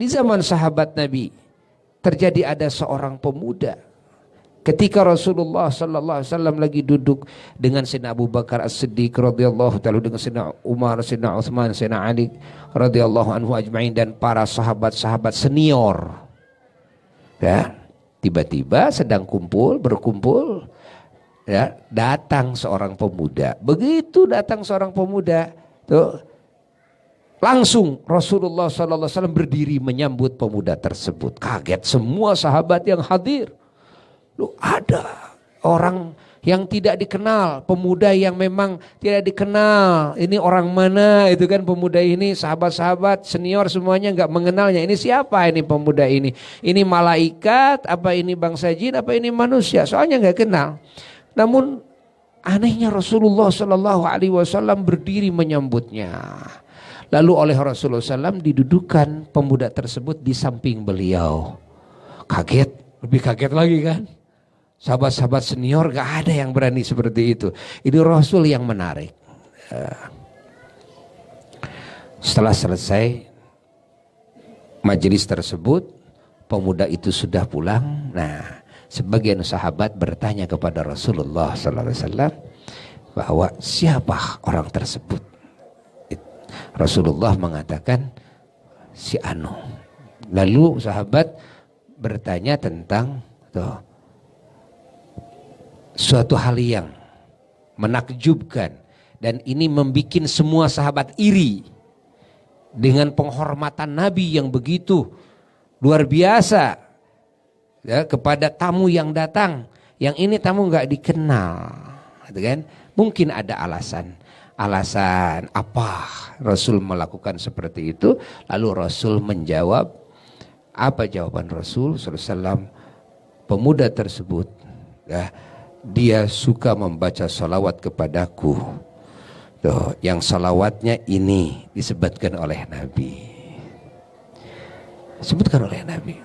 Di zaman sahabat Nabi terjadi ada seorang pemuda. Ketika Rasulullah sallallahu alaihi wasallam lagi duduk dengan Sayyidina Abu Bakar As-Siddiq radhiyallahu ta'ala, dengan Sayyidina Umar, Sayyidina Utsman, Sayyidina Ali radhiyallahu anhu ajma'in, dan para sahabat-sahabat senior. Ya, tiba-tiba sedang berkumpul, ya, datang seorang pemuda. Begitu datang seorang pemuda, tuh langsung Rasulullah sallallahu alaihi wasallam berdiri menyambut pemuda tersebut. Kaget semua sahabat yang hadir. Loh, ada orang yang tidak dikenal, pemuda yang memang tidak dikenal. Ini orang mana itu kan pemuda ini, sahabat-sahabat senior semuanya nggak mengenalnya. Ini siapa ini pemuda ini? Ini malaikat, apa ini bangsa jin, apa ini manusia? Soalnya nggak kenal. Namun anehnya Rasulullah sallallahu alaihi wasallam berdiri menyambutnya. Lalu oleh Rasulullah SAW didudukan pemuda tersebut di samping beliau. Kaget, lebih kaget lagi kan? Sahabat-sahabat senior gak ada yang berani seperti itu. Ini Rasul yang menarik. Setelah selesai majelis tersebut, pemuda itu sudah pulang. Nah, sebagian sahabat bertanya kepada Rasulullah SAW bahwa siapa orang tersebut. Rasulullah mengatakan si Anu. Lalu sahabat bertanya tentang suatu hal yang menakjubkan, dan ini membuat semua sahabat iri dengan penghormatan Nabi yang begitu luar biasa, ya, kepada tamu yang datang. Yang ini tamu nggak dikenal, gitu kan? Mungkin ada alasan apa Rasul melakukan seperti itu. Lalu Rasul menjawab, apa jawaban Rasul SAW? Pemuda tersebut, ya, dia suka membaca salawat kepadaku. Tuh, yang salawatnya ini disebutkan oleh Nabi. Sebutkan oleh Nabi.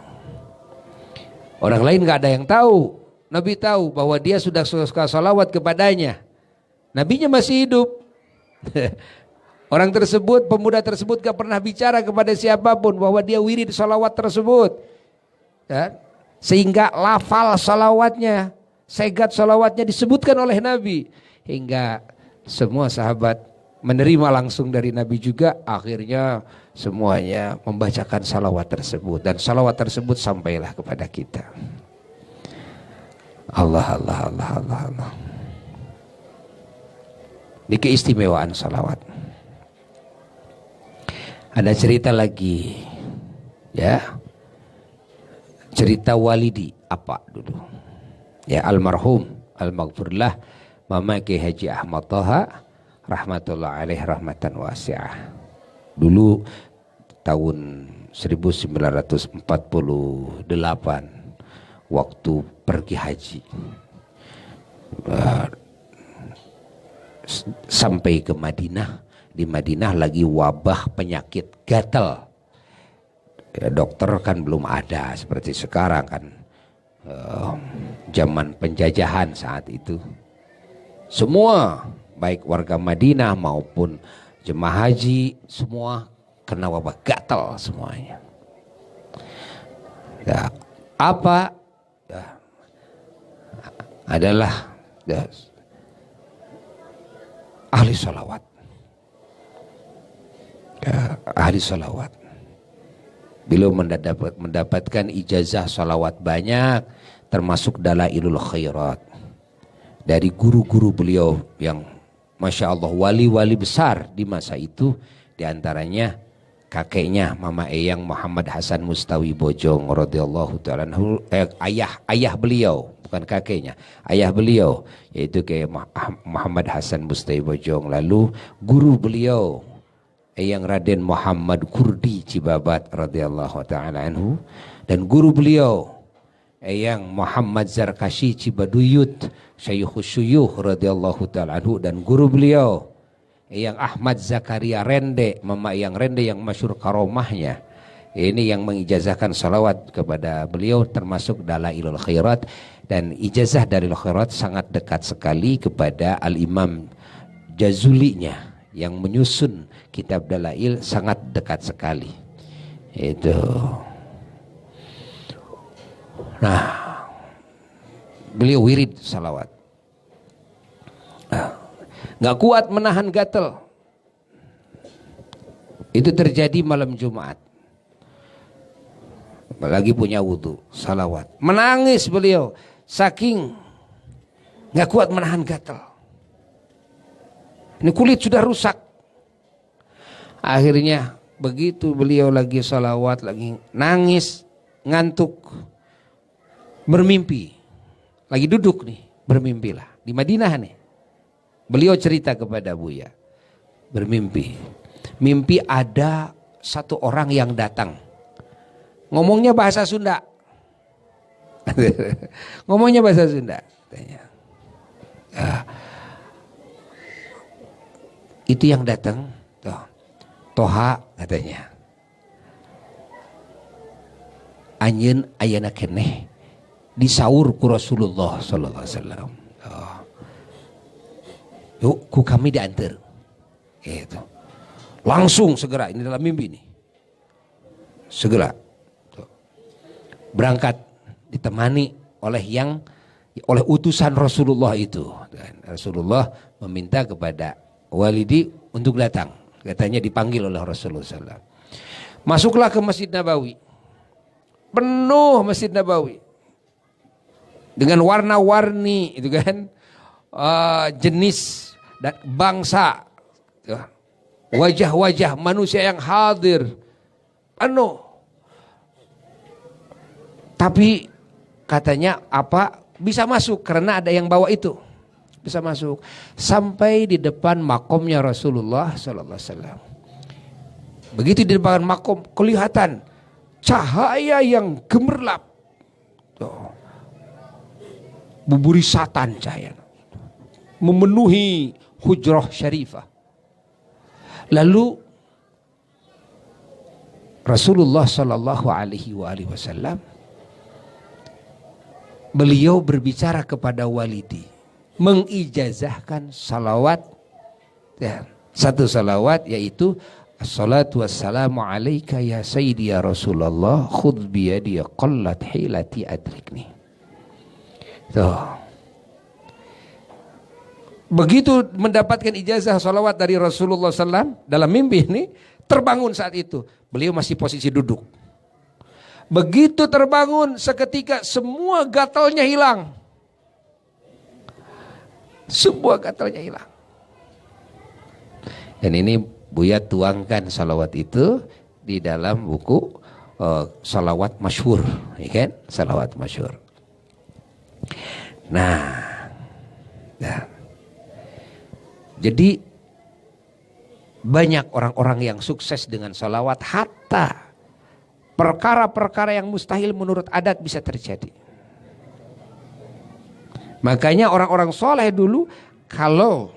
Orang lain gak ada yang tahu. Nabi tahu bahwa dia sudah suka salawat kepadanya. Nabinya masih hidup. Orang tersebut, pemuda tersebut gak pernah bicara kepada siapapun bahwa dia wirid salawat tersebut, ya, sehingga lafal salawatnya, segat salawatnya disebutkan oleh Nabi, hingga semua sahabat menerima langsung dari Nabi juga. Akhirnya semuanya membacakan salawat tersebut, dan salawat tersebut sampailah kepada kita. Allah. Ini keistimewaan salawat. Ada cerita lagi, ya, cerita Walidi apa dulu, ya, almarhum almaghfurlah Mama Kiai Haji Ahmad Thaha rahmatullah alaih rahmatan wasi'ah. Dulu tahun 1948 waktu pergi haji, sampai ke Madinah. Di Madinah lagi wabah penyakit gatal, ya, dokter kan belum ada seperti sekarang kan, zaman penjajahan saat itu. Semua baik warga Madinah maupun jemaah haji semua kena wabah gatal semuanya. Ya, apa ya, adalah ya, ahli salawat, ya, ahli salawat. Beliau mendapatkan ijazah salawat banyak, termasuk Dalailul Khairat dari guru-guru beliau yang Masya Allah wali-wali besar di masa itu. Diantaranya kakeknya Mama Eyang Muhammad Hasan Mustawi Bojong radhiyallahu ta'ala anhu, ayah beliau, bukan kakeknya, ayah beliau, yaitu kayak Muhammad Hasan Mustawi Bojong. Lalu guru beliau Eyang Raden Muhammad Kurdi Cibabat radhiyallahu ta'ala anhu, dan guru beliau Eyang Muhammad Zarkashi Cibaduyut Syaikhus Syuyuh radhiyallahu ta'ala anhu, dan guru beliau Eyang Ahmad Zakaria Rende, Mama Eyang Rende yang masyhur karomahnya. Ini yang mengijazahkan salawat kepada beliau, termasuk Dalailul Khairat. Dan ijazah Dalailul Khairat sangat dekat sekali kepada Al-Imam Jazulinya yang menyusun kitab Dalail, sangat dekat sekali. Itu. Nah, beliau wirid salawat. Nggak kuat menahan gatel. Itu terjadi malam Jumat. Apalagi punya wudhu, salawat. Menangis beliau, saking nggak kuat menahan gatel. Ini kulit sudah rusak. Akhirnya begitu beliau lagi salawat, lagi nangis, ngantuk, bermimpi. Lagi duduk nih, bermimpilah. Di Madinah nih. Beliau cerita kepada Buya. Bermimpi. Mimpi ada satu orang yang datang. Ngomongnya bahasa Sunda. Ngomongnya bahasa Sunda. Katanya. Itu yang datang. Toha katanya. Anjeun ayana keneh disaur ku Rasulullah sallallahu alaihi wasallam. Yuk, ku kami diantar. Gitu. Langsung segera, ini dalam mimpi nih. Segera. Berangkat ditemani oleh utusan Rasulullah itu. Dan Rasulullah meminta kepada Walidi untuk datang. Katanya dipanggil oleh Rasulullah SAW. Masuklah ke Masjid Nabawi. Penuh Masjid Nabawi. Dengan warna-warni itu kan. Jenis dan bangsa. Wajah-wajah manusia yang hadir. Penuh. Tapi katanya bisa masuk karena ada yang bawa itu. Bisa masuk sampai di depan makomnya Rasulullah sallallahu alaihi wasallam. Begitu di depan makom kelihatan cahaya yang gemerlap. Buburisatan cahaya memenuhi hujrah syarifah. Lalu Rasulullah sallallahu alaihi wasallam beliau berbicara kepada Walidi, mengijazahkan salawat, ya, satu salawat yaitu assalatu wassalamu alaika ya sayyidi ya Rasulullah khudh biyadi qallat hilati adrikni. Begitu mendapatkan ijazah salawat dari Rasulullah SAW dalam mimpi ini, terbangun saat itu. Beliau masih posisi duduk. Begitu terbangun seketika semua gatalnya hilang. Semua gatalnya hilang. Dan ini Buya tuangkan salawat itu di dalam buku salawat masyhur, ya kan? Salawat masyhur. Nah. Jadi banyak orang-orang yang sukses dengan salawat, hatta perkara-perkara yang mustahil menurut adat bisa terjadi. Makanya orang-orang soleh dulu kalau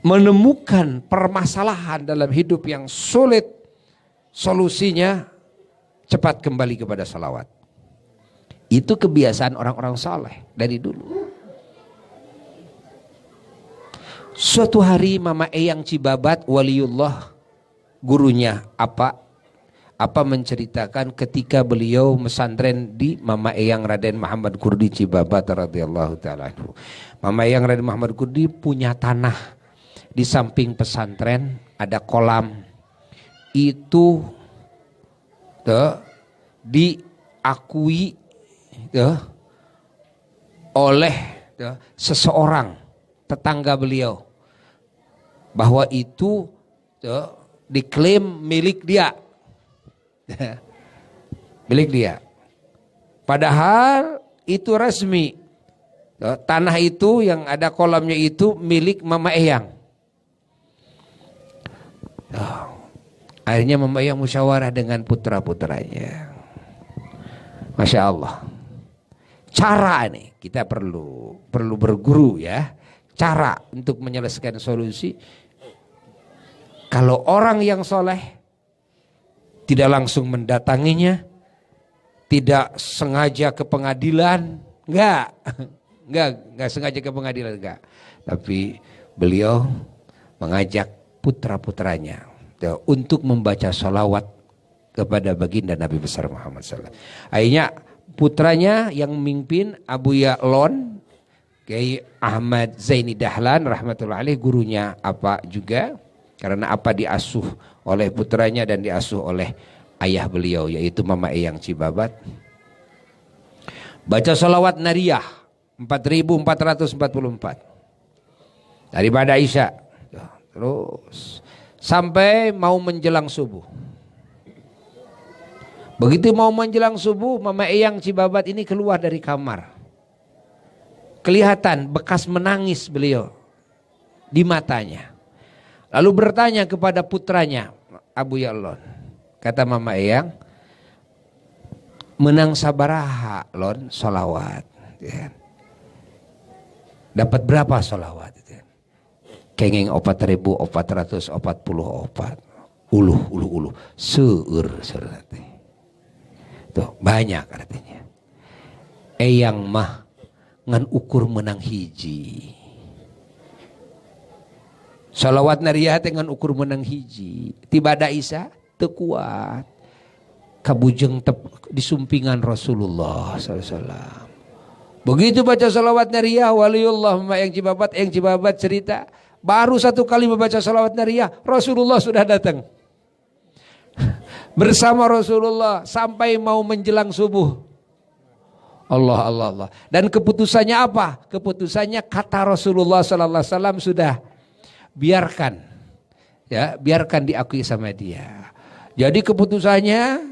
menemukan permasalahan dalam hidup yang sulit, solusinya cepat kembali kepada salawat. Itu kebiasaan orang-orang saleh dari dulu. Suatu hari Mama Eyang Cibabat, waliullah, gurunya apa menceritakan ketika beliau mesantren di Mama Eyang Raden Muhammad Kurdi Cibabat radhiyallahu taala anhu. Mama Eyang Raden Muhammad Kurdi punya tanah di samping pesantren, ada kolam. Itu diakui oleh seseorang tetangga beliau bahwa itu diklaim milik dia. Milik dia. Padahal itu resmi. Tanah itu yang ada kolamnya itu milik Mama Eyang. Akhirnya Mama Eyang musyawarah dengan putra-putranya. Masya Allah. Cara nih kita perlu berguru ya. Cara untuk menyelesaikan solusi. Kalau orang yang soleh tidak langsung mendatanginya, tidak sengaja ke pengadilan, enggak. Enggak sengaja ke pengadilan, enggak. Tapi beliau mengajak putra-putranya untuk membaca sholawat kepada baginda Nabi besar Muhammad SAW. Akhirnya putranya yang memimpin Abu Ya'lon, Kiai Ahmad Zaini Dahlan rahmatullah alaih, gurunya apa juga, karena apa diasuh oleh putranya dan diasuh oleh ayah beliau yaitu Mama Eyang Cibabat. Baca sholawat nariyah 4444 daripada Isya, terus sampai mau menjelang subuh. Begitu mau menjelang subuh, Mama Eyang Cibabat ini keluar dari kamar. Kelihatan bekas menangis beliau di matanya. Lalu bertanya kepada putranya Abu Ya'lon. Kata Mama Eyang, menang sabaraha lon solawat. Dapat berapa solawat? Kenging 4.444. Uluh. Seur. Tuh, banyak artinya. Eyang mah ngan ukur menang hiji. Salawat nariyah dengan ukur menang hiji. Tiba ada Isa teu kuat. Kabujeng di sumpingan Rasulullah SAW. Begitu baca salawat nariyah, waliullah Eyang Cibabat cerita, baru satu kali membaca salawat nariyah, Rasulullah sudah datang. Bersama Rasulullah sampai mau menjelang subuh. Allah. Dan keputusannya apa? Keputusannya kata Rasulullah sallallahu alaihi wasallam sudah biarkan diakui sama dia. Jadi keputusannya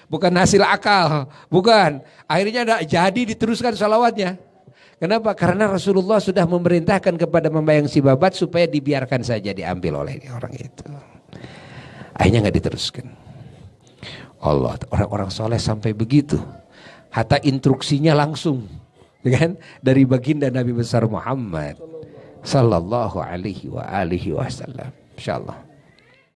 bukan hasil akal, bukan. Akhirnya tidak jadi diteruskan salawatnya. Kenapa? Karena Rasulullah sudah memerintahkan kepada Mama Eyang Cibabat supaya dibiarkan saja diambil oleh orang itu. Akhirnya nggak diteruskan. Allah, orang-orang soleh sampai begitu. Hatta instruksinya langsung, kan? Dari baginda Nabi besar Muhammad sallallahu alaihi wasallam. Insyaallah.